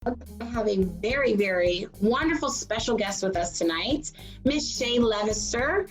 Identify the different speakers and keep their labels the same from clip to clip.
Speaker 1: I have a very, very wonderful special guest with us tonight, Miss Shay Levister.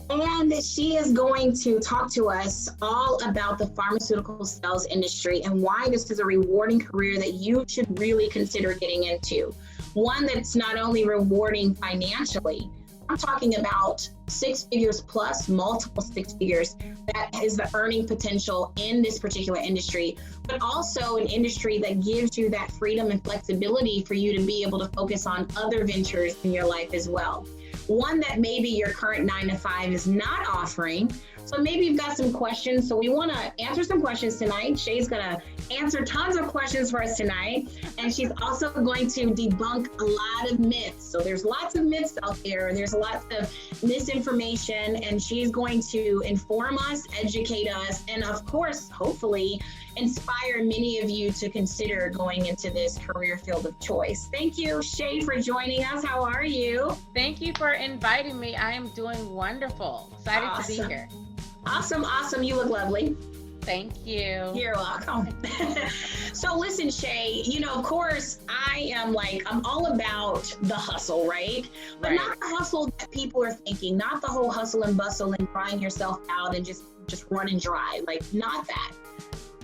Speaker 1: And she is going to talk to us all about the pharmaceutical sales industry and why this is a rewarding career that you should really consider getting into. One that's not only rewarding financially, I'm talking about 6 figures plus, multiple 6 figures. That is the earning potential in this particular industry, but also an industry that gives you that freedom and flexibility for you to be able to focus on other ventures in your life as well. One that maybe your current 9-to-5 is not offering. So maybe you've got some questions. So we want to answer some questions tonight. Shay's going to answer tons of questions for us tonight. And she's also going to debunk a lot of myths. So there's lots of myths out there. There's lots of misinformation. And she's going to inform us, educate us, and of course, hopefully, inspire many of you to consider going into this career field of choice. Thank you, Shay, for joining us. How are you?
Speaker 2: Thank you for inviting me. I am doing wonderful. Excited to be here.
Speaker 1: Awesome. You look lovely.
Speaker 2: Thank you.
Speaker 1: You're welcome. So listen, Shay, of course, I'm all about the hustle, right? But not the hustle that people are thinking, not the whole hustle and bustle and crying yourself out and just run and drive, not that.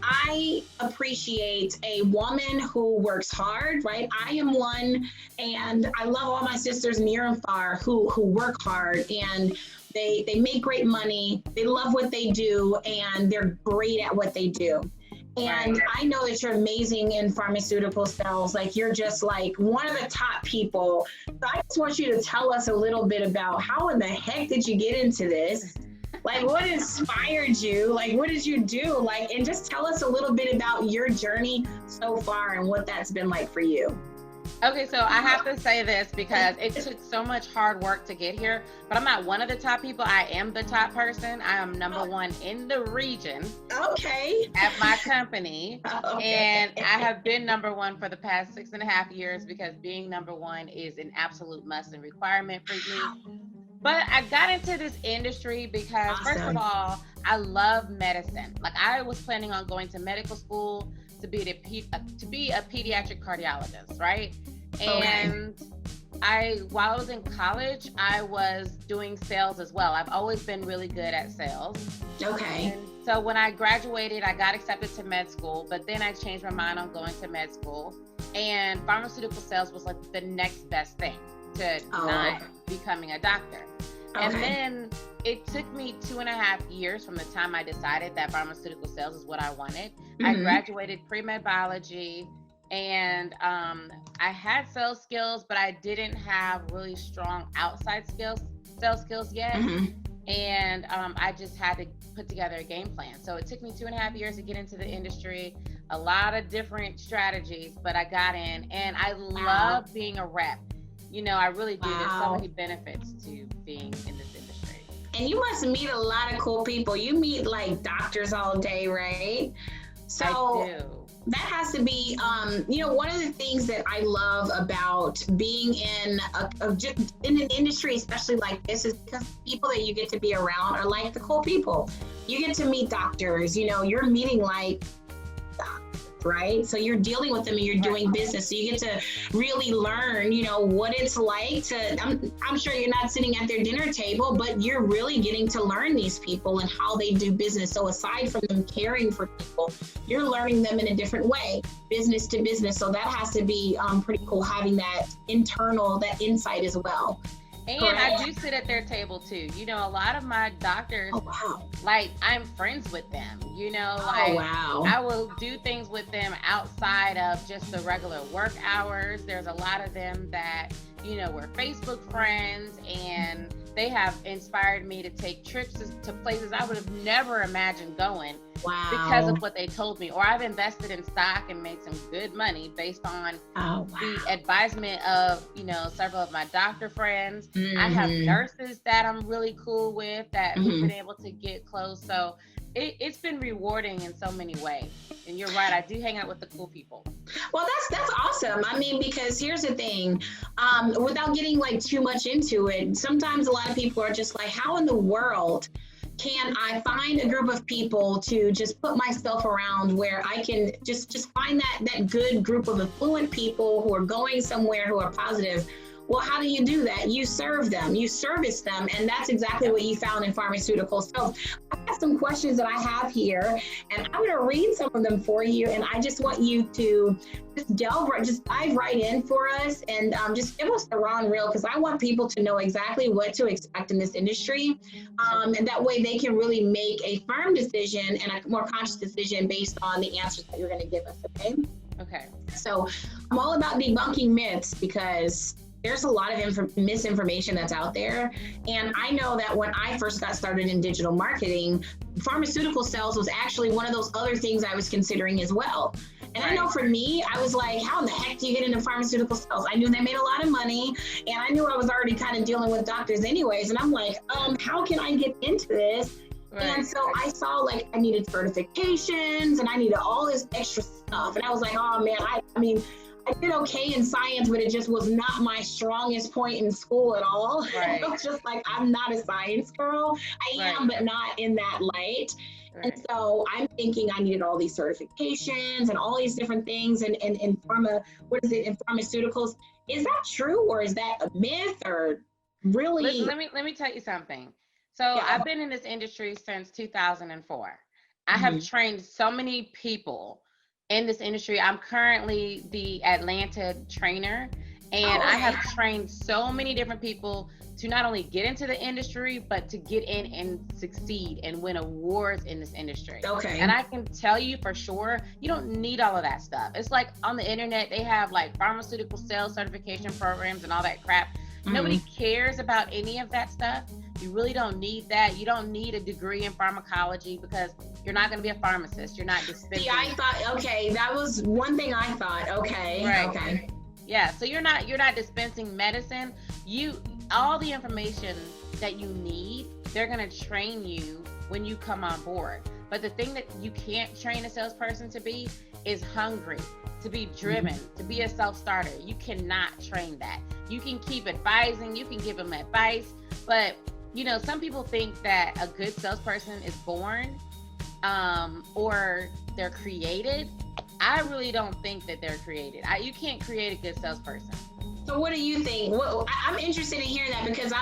Speaker 1: I appreciate a woman who works hard, right? I am one, and I love all my sisters near and far who work hard, and they make great money, they love what they do, and they're great at what they do. And I know that you're amazing in pharmaceutical sales. You're just one of the top people. So I just want you to tell us a little bit about how in the heck did you get into this? What inspired you? What did you do? And just tell us a little bit about your journey so far and what that's been like for you.
Speaker 2: Okay, so I have to say this because it took so much hard work to get here, but I'm not one of the top people. I am the top person. I am number one in the region.
Speaker 1: Okay.
Speaker 2: At my company.
Speaker 1: Okay.
Speaker 2: And I have been number one for the past 6.5 years because being number one is an absolute must and requirement for me. But I got into this industry because First of all, I love medicine. I was planning on going to medical school to be a pediatric cardiologist, right? And while I was in college, I was doing sales as well. I've always been really good at sales.
Speaker 1: Okay.
Speaker 2: And so when I graduated, I got accepted to med school, but then I changed my mind on going to med school. And pharmaceutical sales was the next best thing to not becoming a doctor.
Speaker 1: Okay.
Speaker 2: And then it took me 2.5 years from the time I decided that pharmaceutical sales is what I wanted. Mm-hmm. I graduated pre-med biology, and I had sales skills, but I didn't have really strong outside sales skills yet. Mm-hmm. And I just had to put together a game plan. So it took me 2.5 years to get into the industry, a lot of different strategies, but I got in, and I love being a rep. I really do. There's so many benefits to being in this industry.
Speaker 1: And you must meet a lot of cool people. You meet doctors all day, right? So
Speaker 2: I do.
Speaker 1: That has to be, one of the things that I love about being in in an industry, especially like this, is because people that you get to be around are the cool people. You get to meet doctors. You're meeting right? So you're dealing with them and you're doing business. So you get to really learn, what it's like to, I'm sure you're not sitting at their dinner table, but you're really getting to learn these people and how they do business. So aside from them caring for people, you're learning them in a different way, business to business. So that has to be pretty cool, having that that insight as well.
Speaker 2: And I do sit at their table too. A lot of my doctors, I'm friends with them. I will do things with them outside of just the regular work hours. There's a lot of them that, we're Facebook friends, and they have inspired me to take trips to places I would have never imagined going because of what they told me. Or I've invested in stock and made some good money based on the advisement of, several of my doctor friends. Mm-hmm. I have nurses that I'm really cool with that we've been able to get close. So it's been rewarding in so many ways. And you're right, I do hang out with the cool people.
Speaker 1: Well, that's awesome. Because here's the thing, without getting too much into it, sometimes a lot of people are just how in the world can I find a group of people to just put myself around where I can just find that good group of affluent people who are going somewhere, who are positive? Well, how do you do that? You serve them, you service them, and that's exactly what you found in pharmaceuticals. So I have some questions that I have here, and I'm going to read some of them for you, and I just want you to just dive right in for us, and just give us the raw and real, because I want people to know exactly what to expect in this industry, and that way they can really make a firm decision and a more conscious decision based on the answers that you're going to give us, okay?
Speaker 2: Okay.
Speaker 1: So I'm all about debunking myths, because there's a lot of misinformation that's out there. And I know that when I first got started in digital marketing, pharmaceutical sales was actually one of those other things I was considering as well. And I know for me, I was like, how in the heck do you get into pharmaceutical sales? I knew they made a lot of money, and I knew I was already kind of dealing with doctors anyways. And I'm like, how can I get into this? Right. And so I saw like I needed certifications and I needed all this extra stuff. And I was like, oh man, I mean, I did okay in science, but it just was not my strongest point in school at all. Right. It was just like, I'm not a science girl. I am, but not in that light. Right. And so I'm thinking I needed all these certifications and all these different things in pharmaceuticals. Is that true, or is that a myth, or really?
Speaker 2: Let me tell you something. So I've been in this industry since 2004. I have trained so many people in this industry. I'm currently the Atlanta trainer, and I have trained so many different people to not only get into the industry, but to get in and succeed and win awards in this industry. Okay. And I can tell you for sure, you don't need all of that stuff. It's like on the internet, they have like pharmaceutical sales certification programs and all that crap. Nobody cares about any of that stuff. You really don't need that. You don't need a degree in pharmacology, because you're not going to be a pharmacist. You're not dispensing.
Speaker 1: See, I thought, okay, that was one thing I thought. Okay. Right. Okay.
Speaker 2: Yeah. So you're not dispensing medicine. All the information that you need, they're going to train you when you come on board. But the thing that you can't train a salesperson to be is hungry, to be driven, to be a self-starter. You cannot train that. You can keep advising, you can give them advice, but you know, some people think that a good salesperson is born, or they're created. I really don't think that they're created. You can't create a good salesperson.
Speaker 1: So what do you think? Well, I'm interested in hearing that, because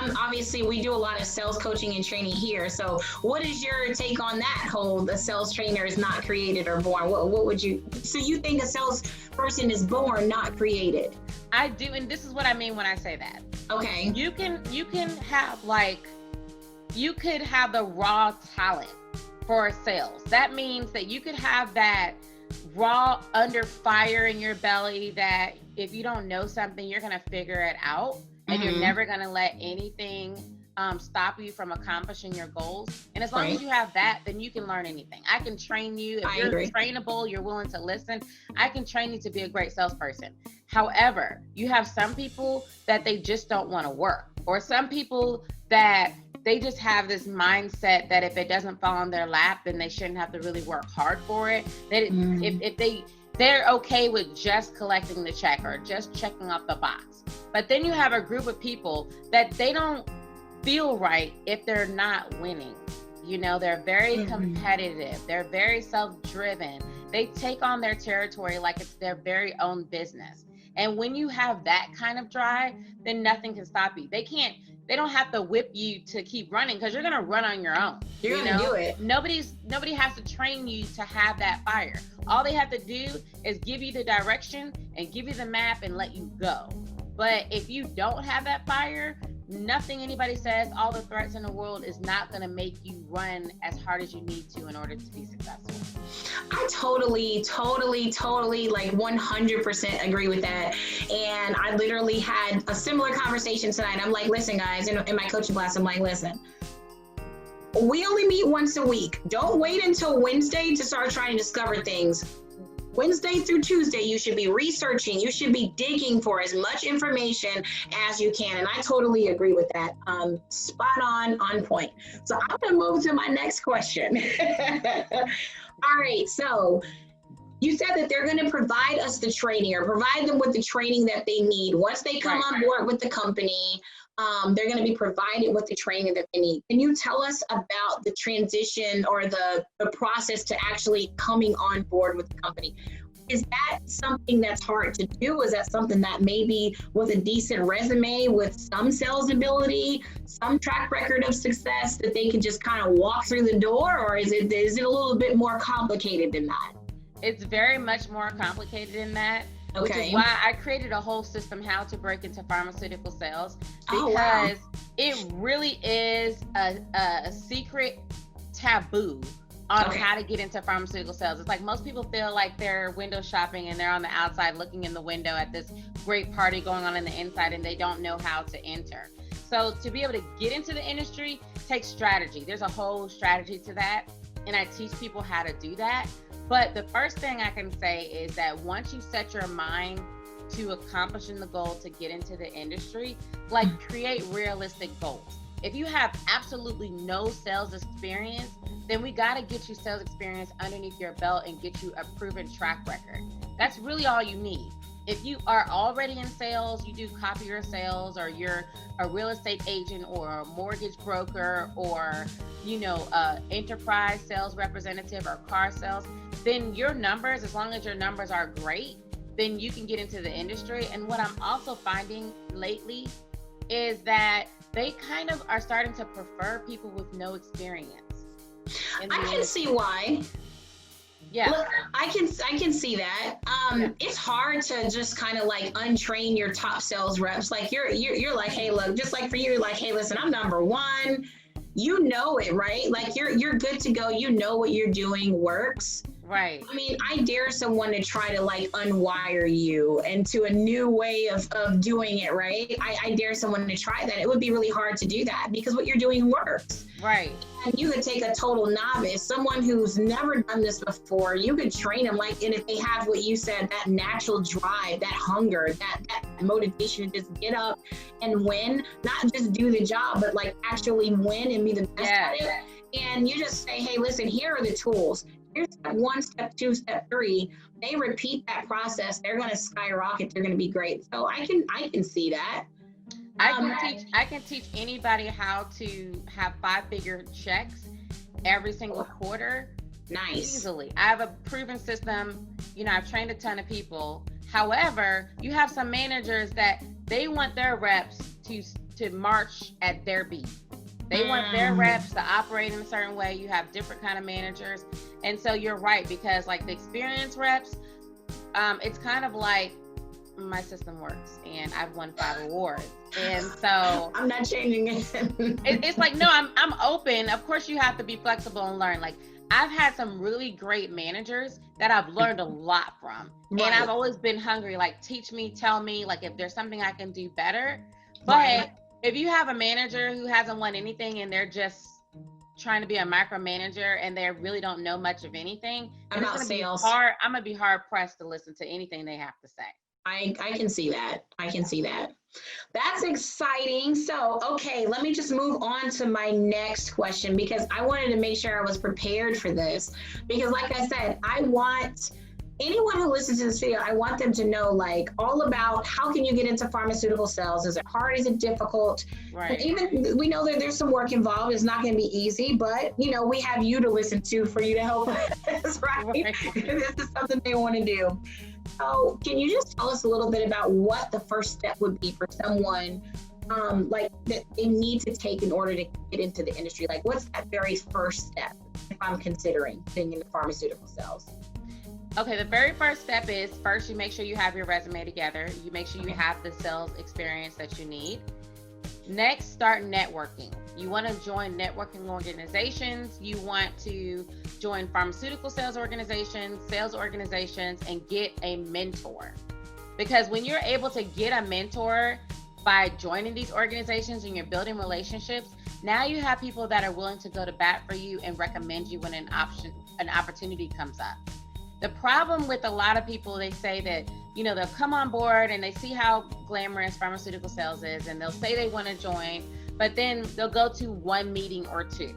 Speaker 1: we do a lot of sales coaching and training here. So what is your take on that whole, the sales trainer is not created or born? What would you, so you think a salesperson is born, not created?
Speaker 2: I do, and this is what I mean when I say that. Okay. You can have you could have the raw talent for sales. That means that you could have that raw under fire in your belly, that if you don't know something, you're going to figure it out, and you're never going to let anything stop you from accomplishing your goals. And as long as you have that, then you can learn anything. I can train you. If you're trainable, you're willing to listen, I can train you to be a great salesperson. However, you have some people that they just don't want to work, or some people that they just have this mindset that if it doesn't fall in their lap, then they shouldn't have to really work hard for it. If they're okay with just collecting the check or just checking off the box. But then you have a group of people that they don't feel right if they're not winning. You know, they're very competitive. They're very self-driven. They take on their territory like it's their very own business. And when you have that kind of drive, then nothing can stop you. They don't have to whip you to keep running, because you're going to run on your own. You're going to do it. Nobody has to train you to have that fire. All they have to do is give you the direction and give you the map and let you go. But if you don't have that fire, nothing anybody says, all the threats in the world, is not going to make you run as hard as you need to in order to be successful.
Speaker 1: I totally, like 100% agree with that. And I literally had a similar conversation tonight. I'm like, listen, guys, in my coaching class, I'm like, listen, we only meet once a week. Don't wait until Wednesday to start trying to discover things. Wednesday through Tuesday, you should be researching. You should be digging for as much information as you can. And I totally agree with that. Spot on point. So I'm going to move to my next question. All right. So you said that they're going to provide us the training, or provide them with the training that they need once they come on board with the company. They're going to be provided with the training that they need. Can you tell us about the transition or the process to actually coming on board with the company? Is that something that's hard to do? Is that something that maybe with a decent resume, with some sales ability, some track record of success, that they can just kind of walk through the door? Or is it a little bit more complicated than that?
Speaker 2: It's very much more complicated than that. Okay. Which is why I created a whole system how to break into pharmaceutical sales, because it really is a secret taboo on how to get into pharmaceutical sales. It's like most people feel like they're window shopping and they're on the outside looking in the window at this great party going on in the inside, and they don't know how to enter. So to be able to get into the industry takes strategy. There's a whole strategy to that, and I teach people how to do that. But the first thing I can say is that once you set your mind to accomplishing the goal to get into the industry, like create realistic goals. If you have absolutely no sales experience, then we got to get you sales experience underneath your belt and get you a proven track record. That's really all you need. If you are already in sales, you do copier sales, or you're a real estate agent or a mortgage broker, or enterprise sales representative or car sales, then your numbers, as long as your numbers are great, then you can get into the industry. And what I'm also finding lately is that they kind of are starting to prefer people with no experience.
Speaker 1: I can see why.
Speaker 2: Yeah.
Speaker 1: Look, I can see that. It's hard to just kind of like untrain your top sales reps. Like you're like, hey, look, just like for you, you're like, hey, listen, I'm number one. You know it, right? Like you're good to go. You know what you're doing works.
Speaker 2: Right.
Speaker 1: I mean, I dare someone to try to like unwire you into a new way of doing it, right? I dare someone to try that. It would be really hard to do that because what you're doing works.
Speaker 2: Right.
Speaker 1: And you could take a total novice, someone who's never done this before, you could train them and if they have what you said, that natural drive, that hunger, that motivation to just get up and win, not just do the job, but like actually win and be the best at it. And you just say, hey, listen, here are the tools. Here's step 1, step 2, step 3. They repeat that process, they're going to skyrocket. They're going to be great. So I can see that.
Speaker 2: I can teach anybody how to have 5-figure checks every single quarter.
Speaker 1: Nice.
Speaker 2: Easily. I have a proven system. I've trained a ton of people. However, you have some managers that they want their reps to march at their beat. They want their reps to operate in a certain way. You have different kind of managers. And so you're right, because like the experienced reps, it's kind of like my system works and I've won 5 awards. And so
Speaker 1: I'm not changing it.
Speaker 2: It's like, no, I'm open. Of course you have to be flexible and learn. Like I've had some really great managers that I've learned a lot from. Right. And I've always been hungry, like teach me, tell me, like if there's something I can do better. But if you have a manager who hasn't won anything and they're just trying to be a micromanager and they really don't know much of anything,
Speaker 1: about sales,
Speaker 2: I'm gonna be hard pressed to listen to anything they have to say.
Speaker 1: I can see that. I can see that. That's exciting. So, okay, let me just move on to my next question because I wanted to make sure I was prepared for this. Because like I said, I want anyone who listens to this video, I want them to know like all about how can you get into pharmaceutical sales? Is it hard? Is it difficult?
Speaker 2: Right.
Speaker 1: Even we know that there's some work involved. It's not going to be easy, but we have you to listen to for you to help us, right? This is something they want to do. So can you just tell us a little bit about what the first step would be for someone like that they need to take in order to get into the industry? Like what's that very first step if I'm considering getting into pharmaceutical sales?
Speaker 2: Okay, the very first step is first you make sure you have your resume together. You make sure you have the sales experience that you need. Next, start networking. You want to join networking organizations. You want to join pharmaceutical sales organizations, and get a mentor. Because when you're able to get a mentor by joining these organizations and you're building relationships, now you have people that are willing to go to bat for you and recommend you when an opportunity comes up. The problem with a lot of people, they say that, they'll come on board and they see how glamorous pharmaceutical sales is and they'll say they want to join, but then they'll go to one meeting or two,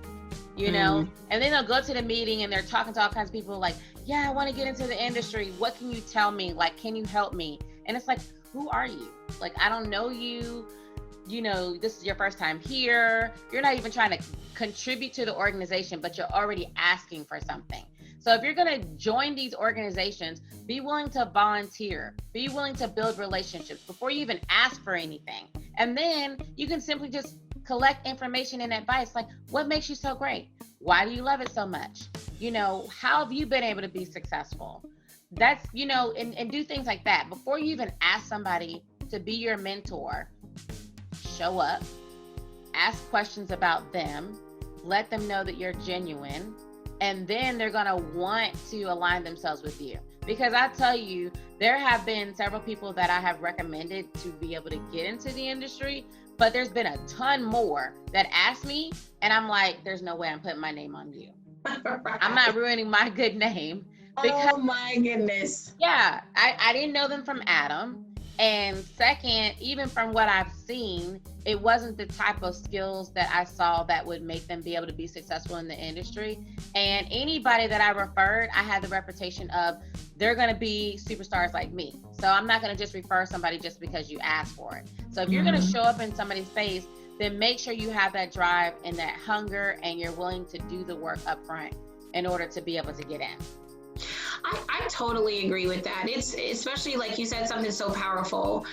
Speaker 2: and then they'll go to the meeting and they're talking to all kinds of people like, yeah, I want to get into the industry. What can you tell me? Like, can you help me? And it's like, who are you? Like, I don't know you. this is your first time here. You're not even trying to contribute to the organization, but you're already asking for something. So if you're going to join these organizations, be willing to volunteer, be willing to build relationships before you even ask for anything. And then you can simply just collect information and advice, like, what makes you so great? Why do you love it so much? How have you been able to be successful? That's, and do things like that. Before you even ask somebody to be your mentor, show up, ask questions about them, let them know that you're genuine, and then they're going to want to align themselves with you. Because I tell you, there have been several people that I have recommended to be able to get into the industry, but there's been a ton more that ask me, and I'm like, there's no way I'm putting my name on you. Right. I'm not ruining my good name.
Speaker 1: Because, oh my goodness.
Speaker 2: Yeah, I didn't know them from Adam. And second, even from what I've seen, it wasn't the type of skills that I saw that would make them be able to be successful in the industry. And anybody that I referred, I had the reputation of, they're going to be superstars like me. So I'm not going to just refer somebody just because you asked for it. So if you're going to show up in somebody's face, then make sure you have that drive and that hunger, and you're willing to do the work up front in order to be able to get in.
Speaker 1: I totally agree with that. It's especially, like you said, something so powerful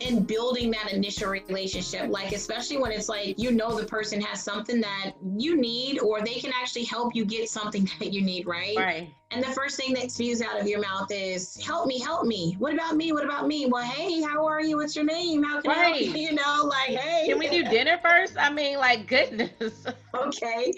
Speaker 1: in building that initial relationship, like especially when it's like, the person has something that you need, or they can actually help you get something that you need, right? And the first thing that spews out of your mouth is, help me. What about me? Well, hey, how are you? What's your name? How can I help you? Hey.
Speaker 2: Can we do dinner first? I mean, like, goodness.
Speaker 1: Okay.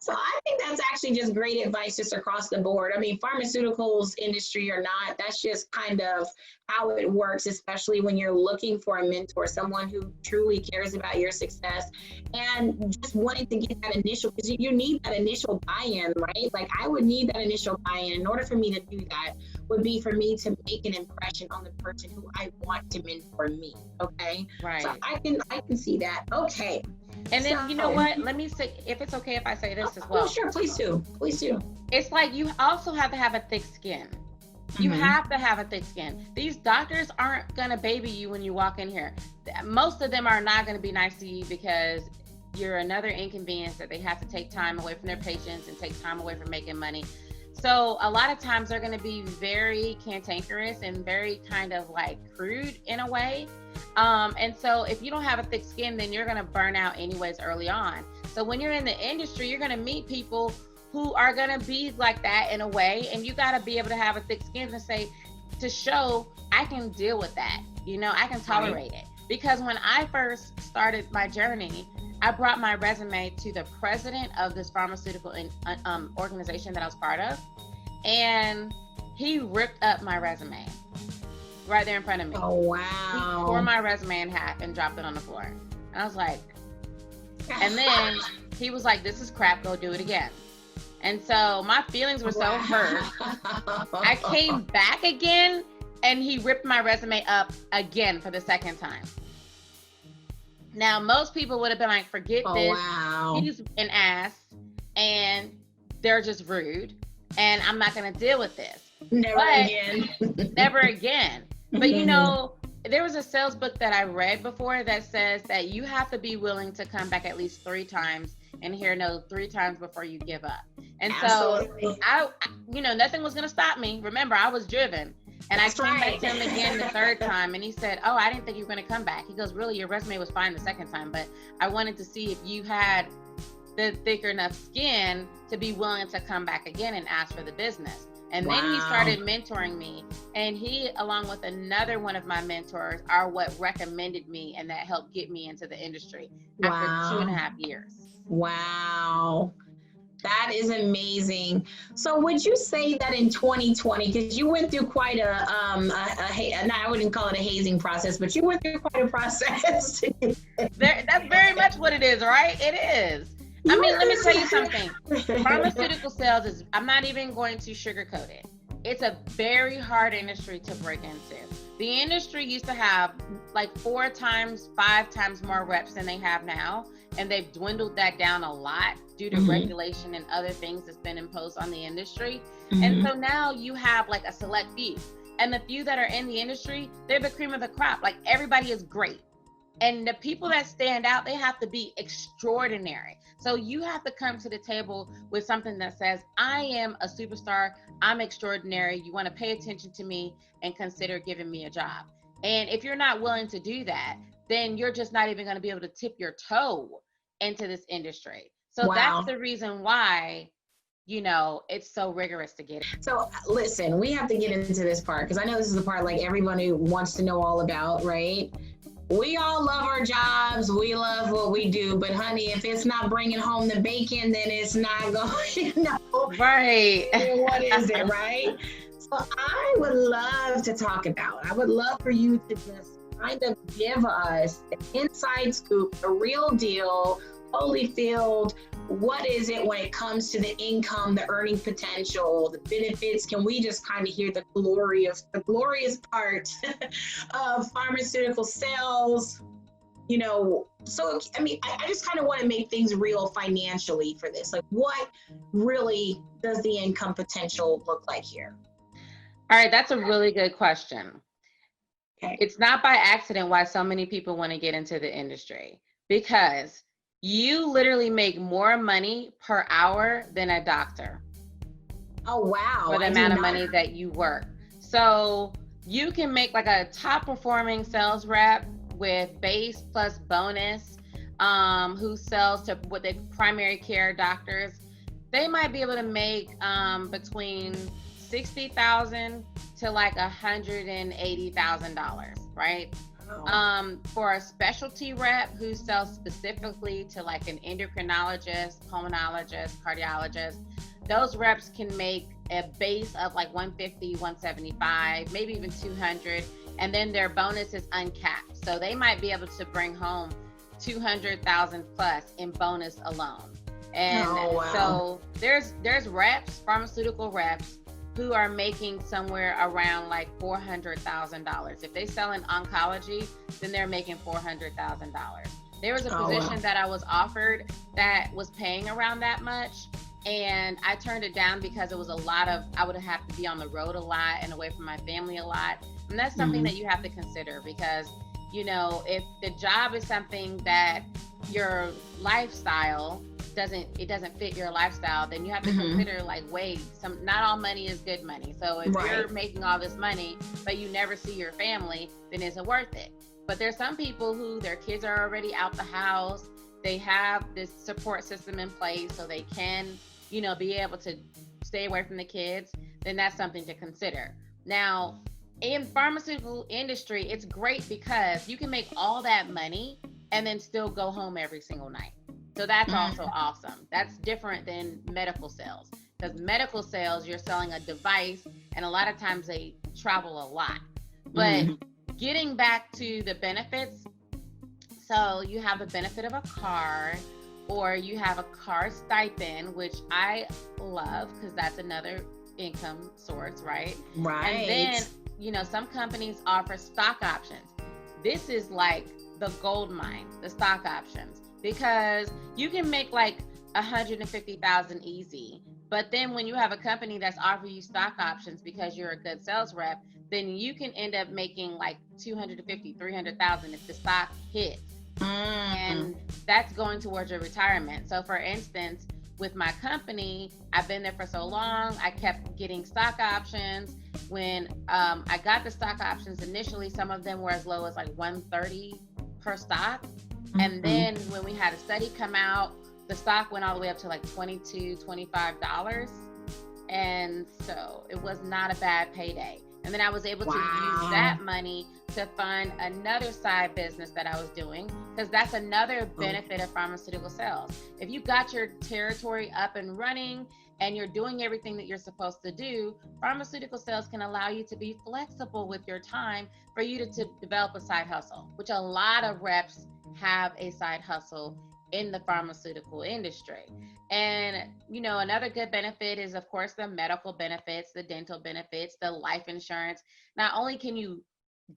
Speaker 1: So I think that's actually just great advice just across the board. I mean, pharmaceuticals industry or not, that's just kind of how it works, especially when you're looking for a mentor, someone who truly cares about your success, and just wanting to get that initial, because you need that initial buy-in, right? Like, I would need that initial buy-in. In order for me to do that would be for me to make an impression on the person who I want to mentor me. Okay.
Speaker 2: Right.
Speaker 1: So I can see that. Okay.
Speaker 2: And then, you know what? Let me say, if it's okay if I say this as well.
Speaker 1: Oh, sure. Please do.
Speaker 2: It's like, you also have to have a thick skin. You have to have a thick skin. These doctors aren't going to baby you when you walk in here. Most of them are not going to be nice to you because you're another inconvenience that they have to take time away from their patients and take time away from making money. So a lot of times they're going to be very cantankerous and very kind of like crude in a way. And so if you don't have a thick skin, then you're going to burn out anyways early on. So when you're in the industry, you're going to meet people who are going to be like that in a way. And you got to be able to have a thick skin to show I can deal with that. I can tolerate it. Because when I first started my journey, I brought my resume to the president of this pharmaceutical organization that I was part of, and he ripped up my resume right there in front of me.
Speaker 1: Oh, wow.
Speaker 2: He tore my resume in half and dropped it on the floor. And I was like, and then he was like, this is crap, go do it again. And so my feelings were so hurt. I came back again, and he ripped my resume up again for the second time. Now, most people would have been like, forget this.
Speaker 1: Wow.
Speaker 2: He's an ass, and they're just rude, and I'm not going to deal with this.
Speaker 1: Never again.
Speaker 2: Never again. But, there was a sales book that I read before that says that you have to be willing to come back at least 3 times and hear no 3 times before you give up. And
Speaker 1: Absolutely.
Speaker 2: So, nothing was going to stop me. Remember, I was driven. And
Speaker 1: That's
Speaker 2: I came
Speaker 1: right.
Speaker 2: back to him again the 3rd time, and he said, oh, I didn't think you were going to come back. He goes, really, your resume was fine the 2nd time, but I wanted to see if you had the thicker enough skin to be willing to come back again and ask for the business. And then he started mentoring me, and he, along with another one of my mentors, are what recommended me, and that helped get me into the industry after 2.5 years.
Speaker 1: Wow. That is amazing. So would you say that in 2020, because you went through quite I wouldn't call it a hazing process, but you went through quite a process.
Speaker 2: That's very much what it is, right? It is. I mean, let me tell you something. Pharmaceutical sales is, I'm not even going to sugarcoat it. It's a very hard industry to break into. The industry used to have like 4 times, 5 times more reps than they have now. And they've dwindled that down a lot due to regulation and other things that's been imposed on the industry. And so now you have like a select few. And the few that are in the industry, they're the cream of the crop. Like, everybody is great. And the people that stand out, they have to be extraordinary. So you have to come to the table with something that says, I am a superstar, I'm extraordinary, you want to pay attention to me and consider giving me a job. And if you're not willing to do that, then you're just not even going to be able to tip your toe into this industry. So that's the reason why, you know, it's so rigorous to get it.
Speaker 1: So listen, we have to get into this part because I know this is the part like everybody wants to know all about, right? We all love our jobs. We love what we do. But honey, if it's not bringing home the bacon, then it's not going, you know.
Speaker 2: Right.
Speaker 1: What is it, right? So I would love to talk about, I would love for you to just kind of give us an inside scoop, a real deal, Holyfield. What is it when it comes to the income, the earning potential, the benefits? Can we just kind of hear the glorious part of pharmaceutical sales? You know, so I mean, I just kind of want to make things real financially for this. Like, what really does the income potential look like here?
Speaker 2: All right, that's a really good question.
Speaker 1: Okay.
Speaker 2: It's not by accident why so many people want to get into the industry, because you literally make more money per hour than a doctor.
Speaker 1: Oh, wow.
Speaker 2: For the amount of money that you work. So you can make like a top performing sales rep with base plus bonus, who sells to what the primary care doctors. They might be able to make between $60,000 to like $180,000, right? For a specialty rep who sells specifically to like an endocrinologist, pulmonologist, cardiologist, those reps can make a base of like 150, 175, maybe even 200, and then their bonus is uncapped. So they might be able to bring home 200,000 plus in bonus alone. And so there's reps, pharmaceutical reps, who are making somewhere around like $400,000. If they sell in oncology, then they're making $400,000. There was a position that I was offered that was paying around that much, and I turned it down because it was a lot of, I would have to be on the road a lot and away from my family a lot. And that's something that you have to consider, because, you know, if the job is something that your lifestyle doesn't fit your lifestyle, then you have to consider like, wait, not all money is good money. So if you're making all this money but you never see your family, then is it worth it? But there's some people who their kids are already out the house, they have this support system in place so they can, you know, be able to stay away from the kids, then that's something to consider. Now, in pharmaceutical industry, it's great because you can make all that money and then still go home every single night. So that's also awesome. That's different than medical sales, because medical sales, you're selling a device and a lot of times they travel a lot. But getting back to the benefits, so you have the benefit of a car, or you have a car stipend, which I love because that's another income source, right?
Speaker 1: Right.
Speaker 2: And then, you know, some companies offer stock options. This is like the gold mine, the stock options, because you can make like 150,000 easy, but then when you have a company that's offering you stock options because you're a good sales rep, then you can end up making like 250, 300,000 if the stock hits. And that's going towards your retirement. So for instance, with my company, I've been there for so long, I kept getting stock options. When I got the stock options initially, some of them were as low as like 130 per stock. And then when we had a study come out, the stock went all the way up to like $22, $25. And so it was not a bad payday. And then I was able to use that money to fund another side business that I was doing, because that's another benefit of pharmaceutical sales. If you got your territory up and running and you're doing everything that you're supposed to do, pharmaceutical sales can allow you to be flexible with your time for you to develop a side hustle, which a lot of reps have a side hustle in the pharmaceutical industry. And, you know, another good benefit is, of course, the medical benefits, the dental benefits, the life insurance. Not only can you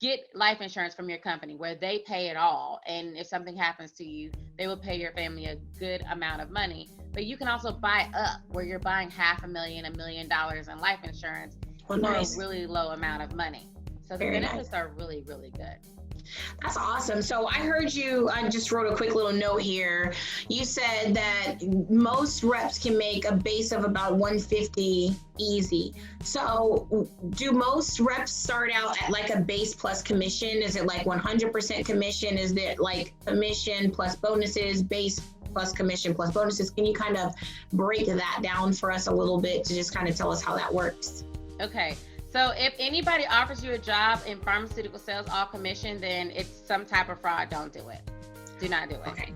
Speaker 2: get life insurance from your company where they pay it all, and if something happens to you, they will pay your family a good amount of money, but you can also buy up, where you're buying $500,000, $1 million in life insurance for a really low amount of money. So the benefits are really, really good.
Speaker 1: That's awesome. So I heard you, I just wrote a quick little note here. You said that most reps can make a base of about 150 easy. So do most reps start out at like a base plus commission? Is it like 100% commission? Is it like commission plus bonuses, base plus commission plus bonuses? Can you kind of break that down for us a little bit to just kind of tell us how that works?
Speaker 2: Okay. So if anybody offers you a job in pharmaceutical sales, all commission, then it's some type of fraud. Don't do it. Do not do it.
Speaker 1: Okay.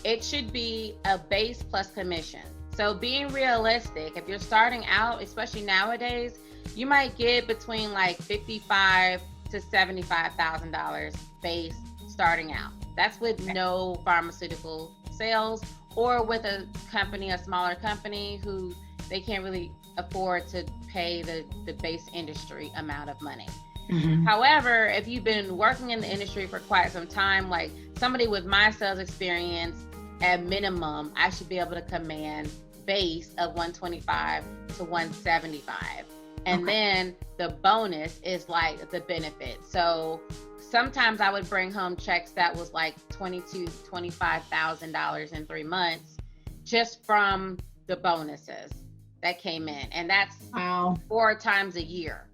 Speaker 2: It should be a base plus commission. So being realistic, if you're starting out, especially nowadays, you might get between like $55,000 to $75,000 base starting out. That's with no pharmaceutical sales, or with a company, a smaller company who they can't really afford to pay the base industry amount of money. Mm-hmm. However, if you've been working in the industry for quite some time, like somebody with my sales experience, at minimum, I should be able to command base of 125 to 175. And then the bonus is like the benefit. So sometimes I would bring home checks that was like $25,000 in 3 months just from the bonuses that came in. And that's 4 times a year,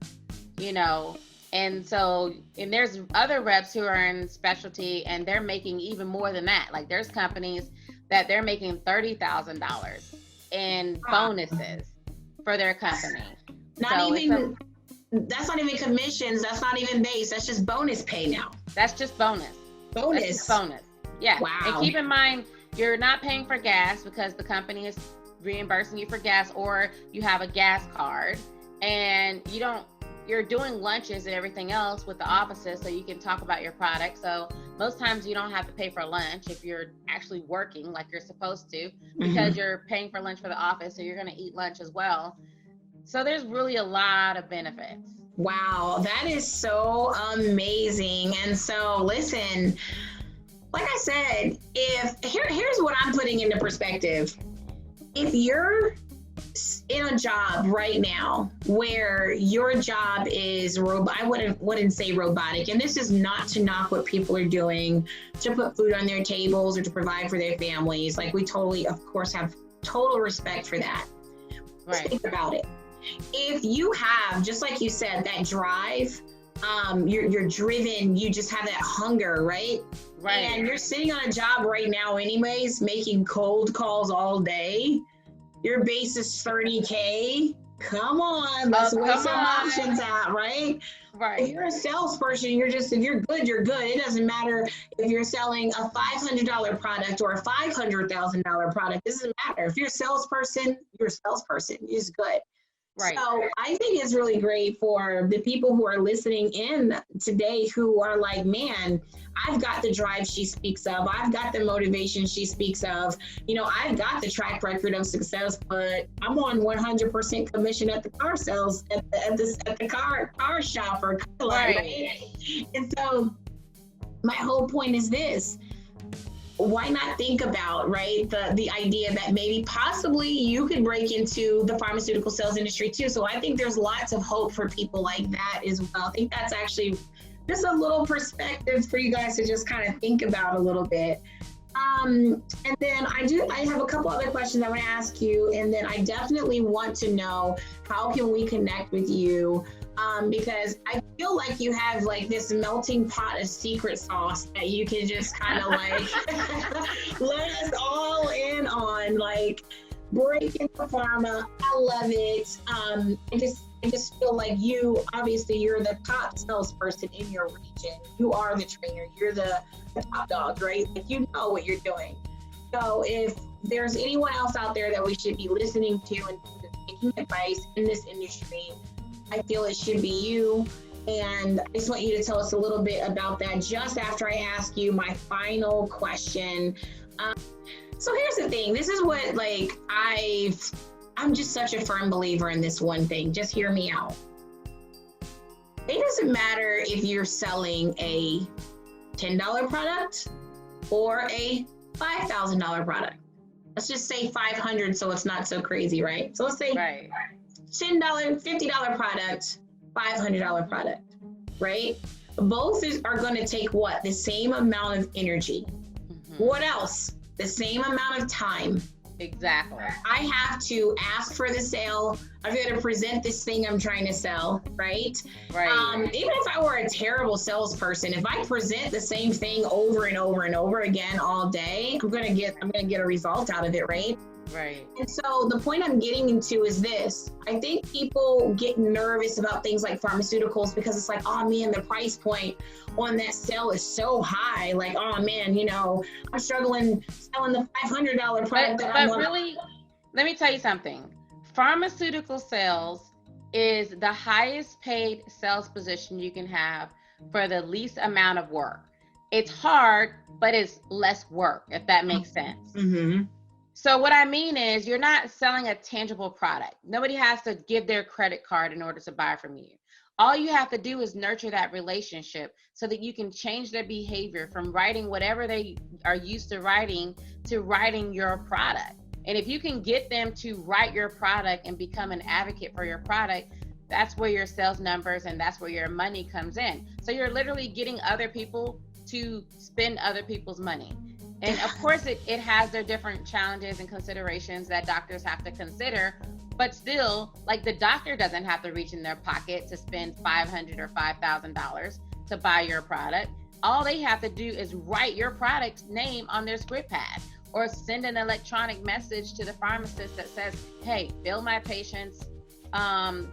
Speaker 2: you know? And so, and there's other reps who are in specialty and they're making even more than that. Like there's companies that they're making $30,000 in bonuses for their company.
Speaker 1: That's not even commissions. That's not even base. That's just bonus pay now.
Speaker 2: That's just bonus.
Speaker 1: Bonus.
Speaker 2: That's just bonus. Yeah. Wow. And keep in mind, you're not paying for gas because the company is reimbursing you for gas, or you have a gas card, and you're doing lunches and everything else with the offices so you can talk about your product. So most times you don't have to pay for lunch if you're actually working like you're supposed to, because you're paying for lunch for the office, so you're going to eat lunch as well. So there's really a lot of benefits.
Speaker 1: Wow, that is so amazing. And so listen, like I said, here's what I'm putting into perspective. If you're in a job right now where your job is I wouldn't say robotic, and this is not to knock what people are doing to put food on their tables or to provide for their families. Like we totally, of course, have total respect for that. Right. Let's think about it. If you have, just like you said, that drive, you're driven, you just have that hunger, right? Right. And you're sitting on a job right now anyways, making cold calls all day. Your base is 30K. Come on, let's weigh some options out, right? Right. If you're a salesperson, if you're good, you're good. It doesn't matter if you're selling a $500 product or a $500,000 product. It doesn't matter. If you're a salesperson, you're a salesperson. You're just good. Right. So I think it's really great for the people who are listening in today who are like, man, I've got the drive she speaks of. I've got the motivation she speaks of. You know, I've got the track record of success, but I'm on 100% commission at the car sales, at the car shop or car lot, right? And so my whole point is this. Why not think about, right, the idea that maybe possibly you could break into the pharmaceutical sales industry too. So I think there's lots of hope for people like that as well. I think that's actually just a little perspective for you guys to just kind of think about a little bit. And then I have a couple other questions I want to ask you, and then I definitely want to know how can we connect with you, because I feel like you have like this melting pot of secret sauce that you can just kind of like let us all in on, like break into pharma. I love it. I just feel like you're the top salesperson in your region. You are the trainer. You're the top dog, right? Like you know what you're doing. So if there's anyone else out there that we should be listening to and taking advice in this industry, I feel it should be you. And I just want you to tell us a little bit about that just after I ask you my final question. So here's the thing. This is what I'm just such a firm believer in this one thing. Just hear me out. It doesn't matter if you're selling a $10 product or a $5,000 product. Let's just say 500 so it's not so crazy, right? So let's say $10, $50 product, $500 product. right? Both are going to take what? The same amount of energy. What else? The same amount of time.
Speaker 2: Exactly.
Speaker 1: I have to ask for the sale. I've got to present this thing I'm trying to sell, right? Even if I were a terrible salesperson, if I present the same thing over and over and over again all day, I'm gonna get a result out of it, right?
Speaker 2: Right.
Speaker 1: And so the point I'm getting into is this. I think people get nervous about things like pharmaceuticals because it's like, oh man, the price point on that sale is so high. Like, oh man, you know, I'm struggling selling the $500 product.
Speaker 2: But really, let me tell you something. Pharmaceutical sales is the highest paid sales position you can have for the least amount of work. It's hard, but it's less work, if that makes sense.
Speaker 1: Mm-hmm.
Speaker 2: So what I mean is you're not selling a tangible product. Nobody has to give their credit card in order to buy from you. All you have to do is nurture that relationship so that you can change their behavior from writing whatever they are used to writing your product. And if you can get them to write your product and become an advocate for your product, that's where your sales numbers and that's where your money comes in. So you're literally getting other people to spend other people's money. And of course, it has their different challenges and considerations that doctors have to consider, but still, like the doctor doesn't have to reach in their pocket to spend $500 or $5,000 to buy your product. All they have to do is write your product's name on their script pad or send an electronic message to the pharmacist that says, hey, fill my patient's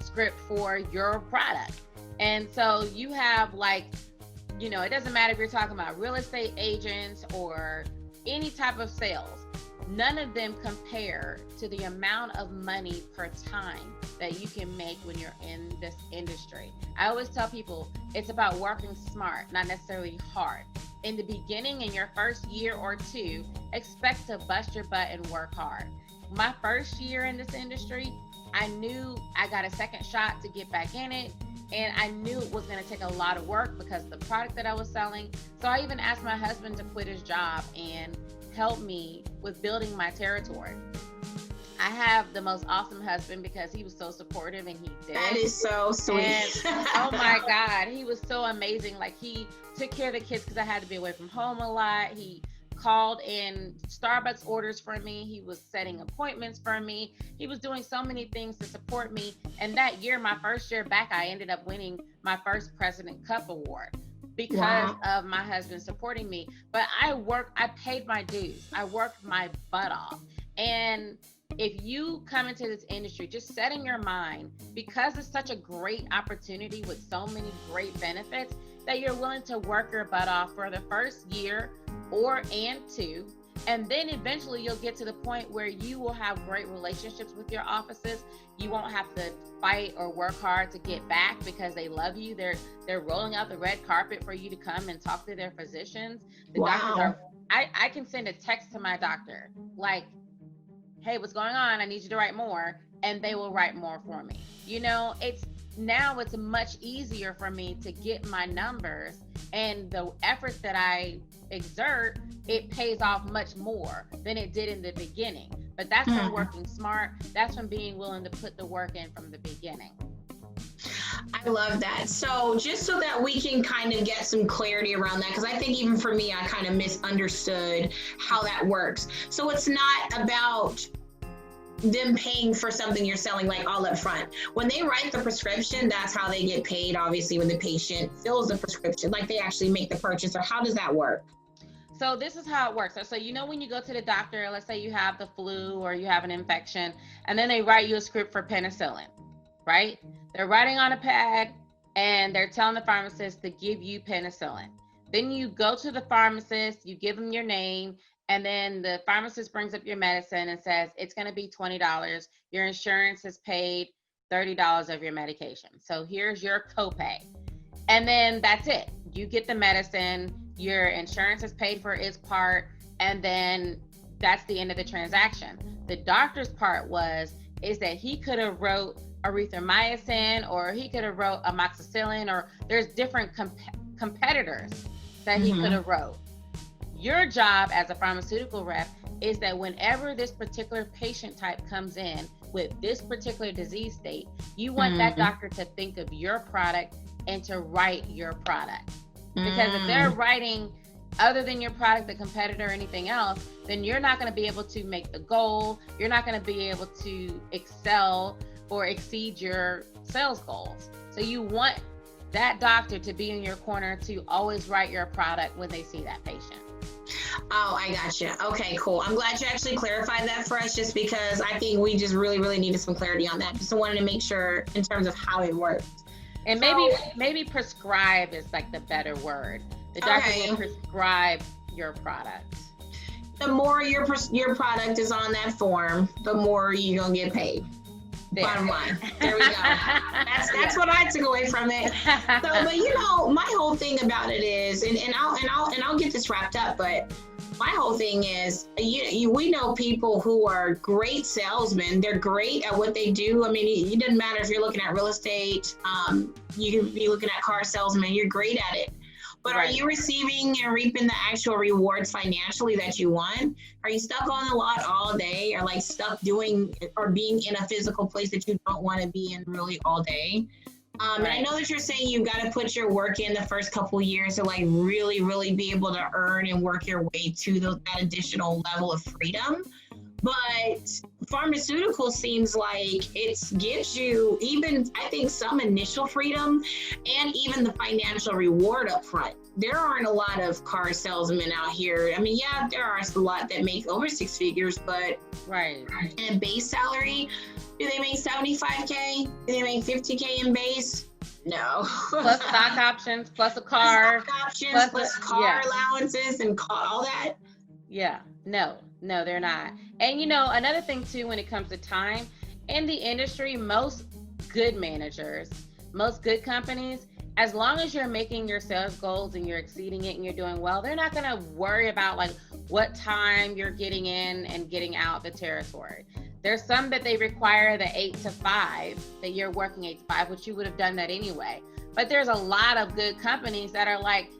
Speaker 2: script for your product. And so you have like, you know, it doesn't matter if you're talking about real estate agents or any type of sales. None of them compare to the amount of money per time that you can make when you're in this industry. I always tell people it's about working smart, not necessarily hard. In the beginning, in your first year or two, expect to bust your butt and work hard. My first year in this industry, I knew I got a second shot to get back in it. And I knew it was going to take a lot of work because of the product that I was selling. So I even asked my husband to quit his job and help me with building my territory. I have the most awesome husband because he was so supportive and he did.
Speaker 1: That is so sweet.
Speaker 2: And, oh my God, he was so amazing. Like he took care of the kids because I had to be away from home a lot. He called in Starbucks orders for me. He was setting appointments for me. He was doing so many things to support me. And that year, my first year back, I ended up winning my first President Cup award because of my husband supporting me. But I paid my dues. I worked my butt off. And if you come into this industry, just set in your mind, because it's such a great opportunity with so many great benefits, that you're willing to work your butt off for the first year and two, and then eventually you'll get to the point where you will have great relationships with your offices. You won't have to fight or work hard to get back because they love you. They're rolling out the red carpet for you to come and talk to their physicians. The doctors are, I can send a text to my doctor like, hey, what's going on? I need you to write more, and they will write more for me. You know, it's much easier for me to get my numbers, and the effort that I exert, it pays off much more than it did in the beginning. But that's from working smart. That's from being willing to put the work in from the beginning.
Speaker 1: I love that. So just so that we can kind of get some clarity around that, because I think even for me, I kind of misunderstood how that works. So it's not about them paying for something you're selling like all up front. When they write the prescription, that's how they get paid, obviously, when the patient fills the prescription, like they actually make the purchase, or how does that work?
Speaker 2: So this is how it works. So you know when you go to the doctor, let's say you have the flu or you have an infection, and then they write you a script for penicillin, right? They're writing on a pad and they're telling the pharmacist to give you penicillin. Then you go to the pharmacist, you give them your name, and then the pharmacist brings up your medicine and says, it's going to be $20. Your insurance has paid $30 of your medication. So here's your copay. And then that's it. You get the medicine, your insurance has paid for its part, and then that's the end of the transaction. The doctor's part is that he could have wrote erythromycin, or he could have wrote amoxicillin, or there's different competitors that he could have wrote. Your job as a pharmaceutical rep is that whenever this particular patient type comes in with this particular disease state, you want that doctor to think of your product and to write your product. Because if they're writing other than your product, the competitor, or anything else, then you're not going to be able to make the goal. You're not going to be able to excel or exceed your sales goals. So you want that doctor to be in your corner to always write your product when they see that patient.
Speaker 1: Oh, I gotcha. Okay, cool. I'm glad you actually clarified that for us, just because I think we just really, really needed some clarity on that. Just wanted to make sure in terms of how it worked.
Speaker 2: And maybe prescribe is like the better word. The doctor will prescribe your product.
Speaker 1: The more your product is on that form, the more you're gonna get paid. There. Bottom line. There we go. That's what I took away from it. So, but you know, my whole thing about it is, and I'll get this wrapped up, but my whole thing is, we know people who are great salesmen. They're great at what they do. I mean, it doesn't matter if you're looking at real estate, you can be looking at car salesmen, you're great at it. But are you receiving and reaping the actual rewards financially that you want? Are you stuck on the lot all day, or like stuck doing or being in a physical place that you don't want to be in really all day? And I know that you're saying you've got to put your work in the first couple of years to like really, really be able to earn and work your way to that additional level of freedom. But pharmaceutical seems like it gives you even, I think, some initial freedom and even the financial reward up front. There aren't a lot of car salesmen out here. I mean, yeah, there are a lot that make over 6 figures, but and base salary, do they make 75K? Do they make 50K in base? No.
Speaker 2: Plus stock options, plus a car.
Speaker 1: Plus stock options, plus car allowances and all that.
Speaker 2: Yeah, no, they're not. And you know, another thing too, when it comes to time in the industry, most good managers, most good companies, as long as you're making your sales goals and you're exceeding it and you're doing well, they're not going to worry about like what time you're getting in and getting out the territory. There's some that they require the 8 to 5, that you're working 8 to 5, which you would have done that anyway. But there's a lot of good companies that are like,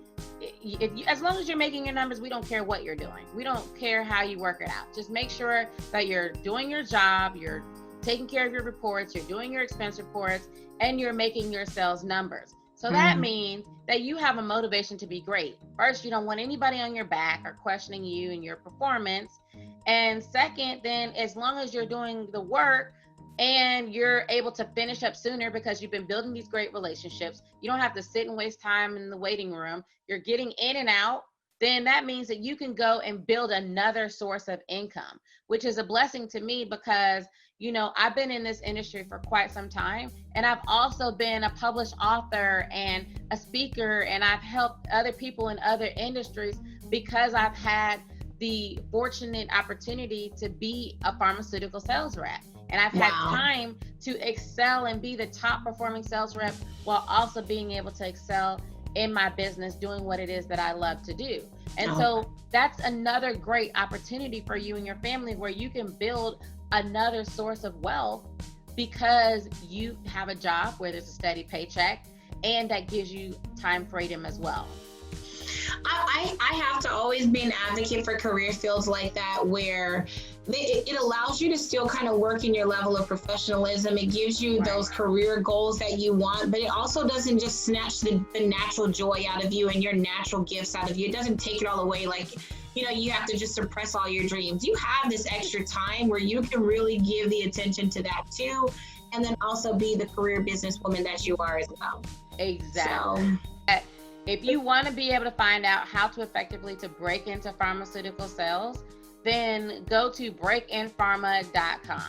Speaker 2: as long as you're making your numbers, we don't care what you're doing. We don't care how you work it out. Just make sure that you're doing your job, you're taking care of your reports, you're doing your expense reports, and you're making your sales numbers. So that means that you have a motivation to be great. First, you don't want anybody on your back or questioning you and your performance. And second, then as long as you're doing the work and you're able to finish up sooner because you've been building these great relationships, you don't have to sit and waste time in the waiting room, you're getting in and out, then that means that you can go and build another source of income, which is a blessing to me because, you know, I've been in this industry for quite some time, and I've also been a published author and a speaker, and I've helped other people in other industries because I've had the fortunate opportunity to be a pharmaceutical sales rep. And I've had time to excel and be the top performing sales rep while also being able to excel in my business doing what it is that I love to do. And so that's another great opportunity for you and your family where you can build another source of wealth because you have a job where there's a steady paycheck and that gives you time freedom as well.
Speaker 1: I have to always be an advocate for career fields like that where it allows you to still kind of work in your level of professionalism. It gives you those career goals that you want, but it also doesn't just snatch the natural joy out of you and your natural gifts out of you. It doesn't take it all away. Like, you know, you have to just suppress all your dreams. You have this extra time where you can really give the attention to that too, and then also be the career businesswoman that you are as well.
Speaker 2: Exactly. So, if you want to be able to find out how to effectively to break into pharmaceutical sales, then go to breakinpharma.com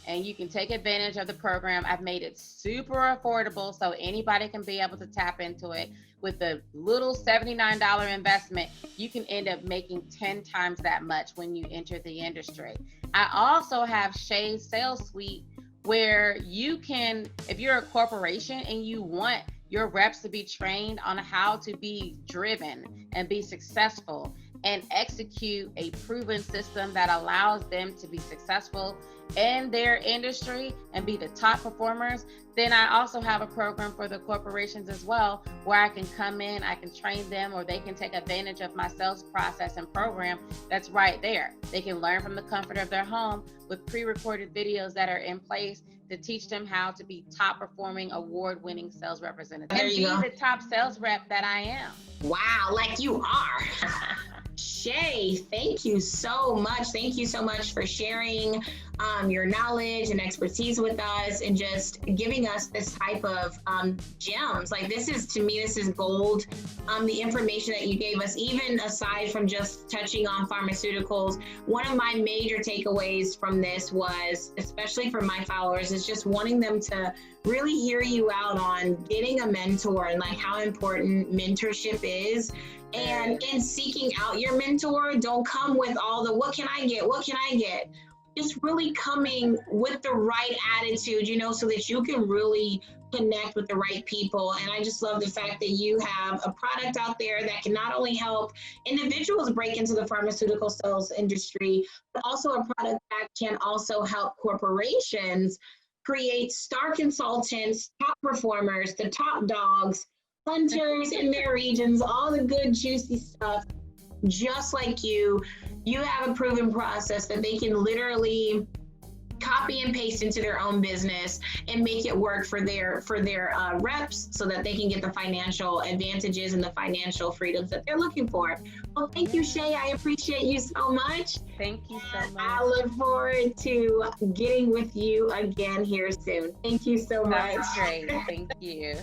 Speaker 2: and you can take advantage of the program. I've made it super affordable so anybody can be able to tap into it. With a little $79 investment, you can end up making 10 times that much when you enter the industry. I also have Shay's Sales Suite where you can, if you're a corporation and you want your reps to be trained on how to be driven and be successful, and execute a proven system that allows them to be successful in their industry and be the top performers, then I also have a program for the corporations as well, where I can come in, I can train them, or they can take advantage of my sales process and program that's right there. They can learn from the comfort of their home with pre-recorded videos that are in place to teach them how to be top performing, award-winning sales representatives and be the top sales rep that I am.
Speaker 1: Wow, like you are. Shay, thank you so much. Thank you so much for sharing your knowledge and expertise with us, and just giving us this type of gems. Like, this is, to me, this is gold. The information that you gave us, even aside from just touching on pharmaceuticals, one of my major takeaways from this was, especially for my followers, is just wanting them to really hear you out on getting a mentor and like how important mentorship is. And in seeking out your mentor, don't come with all the, what can I get? What can I get? Just really coming with the right attitude, you know, so that you can really connect with the right people. And I just love the fact that you have a product out there that can not only help individuals break into the pharmaceutical sales industry, but also a product that can also help corporations create star consultants, top performers, the top dogs, hunters in their regions, all the good juicy stuff. Just like you have a proven process that they can literally copy and paste into their own business and make it work for their reps, so that they can get the financial advantages and the financial freedoms that they're looking for. Well, thank you, Shay. I appreciate you so much.
Speaker 2: Thank you so much.
Speaker 1: I look forward to getting with you again here soon. Thank you so much.
Speaker 2: That's great. Thank you.